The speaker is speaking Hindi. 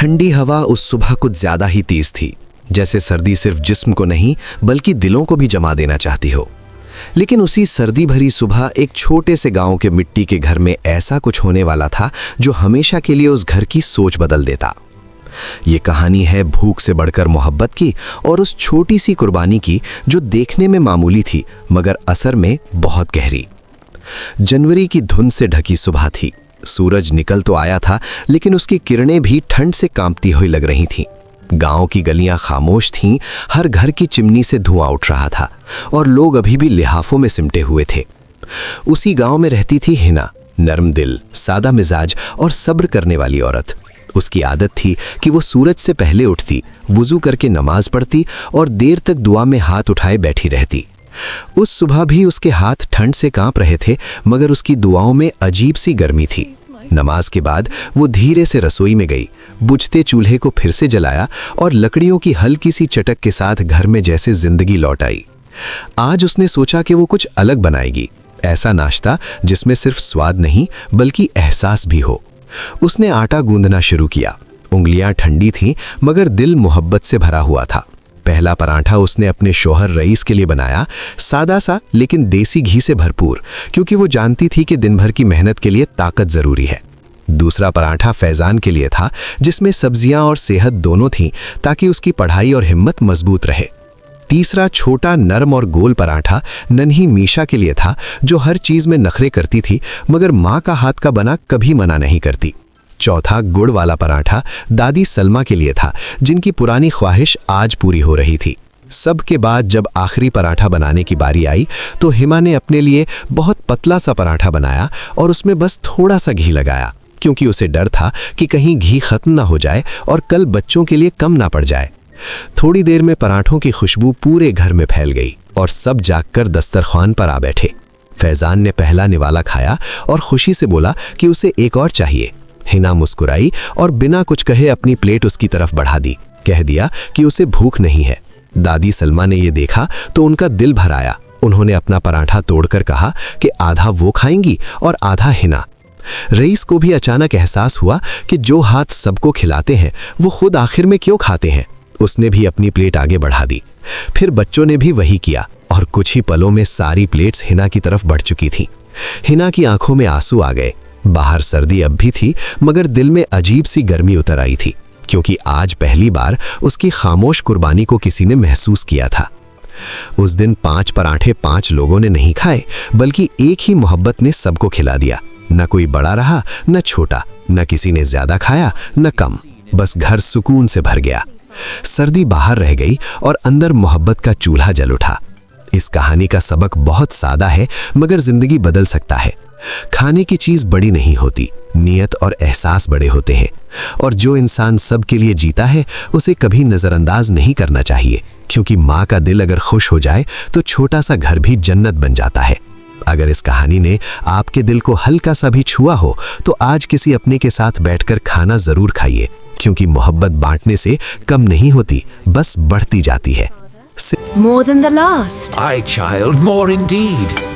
ठंडी हवा उस सुबह कुछ ज्यादा ही तेज थी, जैसे सर्दी सिर्फ जिस्म को नहीं बल्कि दिलों को भी जमा देना चाहती हो। लेकिन उसी सर्दी भरी सुबह एक छोटे से गांव के मिट्टी के घर में ऐसा कुछ होने वाला था जो हमेशा के लिए उस घर की सोच बदल देता। ये कहानी है भूख से बढ़कर मोहब्बत की और उस छोटी सी कुर्बानी की जो देखने में मामूली थी मगर असर में बहुत गहरी। जनवरी की धुंध से ढकी सुबह थी। सूरज निकल तो आया था लेकिन उसकी किरणें भी ठंड से कांपती हुई लग रही थीं। गांव की गलियां खामोश थीं, हर घर की चिमनी से धुआं उठ रहा था और लोग अभी भी लिहाफों में सिमटे हुए थे। उसी गांव में रहती थी हिना, नरम दिल, सादा मिजाज और सब्र करने वाली औरत। उसकी आदत थी कि वो सूरज से पहले उठती, वुजू करके नमाज पढ़ती और देर तक दुआ में हाथ उठाए बैठी रहती। उस सुबह भी उसके हाथ ठंड से कांप रहे थे मगर उसकी दुआओं में अजीब सी गर्मी थी। नमाज के बाद वो धीरे से रसोई में गई, बुझते चूल्हे को फिर से जलाया और लकड़ियों की हल्की सी चटक के साथ घर में जैसे जिंदगी लौट आई। आज उसने सोचा कि वो कुछ अलग बनाएगी, ऐसा नाश्ता जिसमें सिर्फ स्वाद नहीं बल्कि एहसास भी हो। उसने आटा गूंदना शुरू किया। उंगलियां ठंडी थीं मगर दिल मोहब्बत से भरा हुआ था। पहला पराठा उसने अपने शौहर रईस के लिए बनाया, सादा सा लेकिन देसी घी से भरपूर, क्योंकि वो जानती थी कि दिन भर की मेहनत के लिए ताकत जरूरी है। दूसरा पराठा फैजान के लिए था, जिसमें सब्जियां और सेहत दोनों थीं ताकि उसकी पढ़ाई और हिम्मत मजबूत रहे। तीसरा छोटा नरम और गोल पराठा नन्ही मीशा के लिए था, जो हर चीज में नखरे करती थी मगर माँ का हाथ का बना कभी मना नहीं करती। चौथा गुड़ वाला पराठा दादी सलमा के लिए था, जिनकी पुरानी ख्वाहिश आज पूरी हो रही थी। सबके बाद जब आखिरी पराठा बनाने की बारी आई तो हिमा ने अपने लिए बहुत पतला सा पराठा बनाया और उसमें बस थोड़ा सा घी लगाया, क्योंकि उसे डर था कि कहीं घी खत्म ना हो जाए और कल बच्चों के लिए कम ना पड़ जाए। थोड़ी देर में पराठों की खुशबू पूरे घर में फैल गई और सब जागकर दस्तरखान पर आ बैठे। फैजान ने पहला निवाला खाया और खुशी से बोला कि उसे एक और चाहिए। हिना मुस्कुराई और बिना कुछ कहे अपनी प्लेट उसकी तरफ बढ़ा दी, कह दिया कि उसे भूख नहीं है। दादी सलमा ने यह देखा तो उनका दिल भर आया। उन्होंने अपना पराठा तोड़कर कहा कि आधा वो खाएंगी और आधा हिना। रईस को भी अचानक एहसास हुआ कि जो हाथ सबको खिलाते हैं वो खुद आखिर में क्यों खाते हैं। उसने भी अपनी प्लेट आगे बढ़ा दी। फिर बच्चों ने भी वही किया और कुछ ही पलों में सारी प्लेट्स हिना की तरफ बढ़ चुकी थीं। हिना की आंखों में आंसू आ गए। बाहर सर्दी अब भी थी मगर दिल में अजीब सी गर्मी उतर आई थी, क्योंकि आज पहली बार उसकी खामोश कुर्बानी को किसी ने महसूस किया था। उस दिन 5 पराठे 5 लोगों ने नहीं खाए, बल्कि एक ही मोहब्बत ने सबको खिला दिया। न कोई बड़ा रहा न छोटा, न किसी ने ज्यादा खाया न कम, बस घर सुकून से भर गया। सर्दी बाहर रह गई और अंदर मोहब्बत का चूल्हा जल उठा। इस कहानी का सबक बहुत सादा है मगर जिंदगी बदल सकता है। खाने की चीज बड़ी नहीं होती, नियत और एहसास बड़े होते हैं। और जो इंसान सबके लिए जीता है उसे कभी नजरअंदाज नहीं करना चाहिए, क्योंकि माँ का दिल अगर खुश हो जाए तो छोटा सा घर भी जन्नत बन जाता है। अगर इस कहानी ने आपके दिल को हल्का सा भी छुआ हो तो आज किसी अपने के साथ बैठकर खाना जरूर खाइए, क्योंकि मोहब्बत बांटने से कम नहीं होती, बस बढ़ती जाती है। More than the last. Aye, child, more indeed.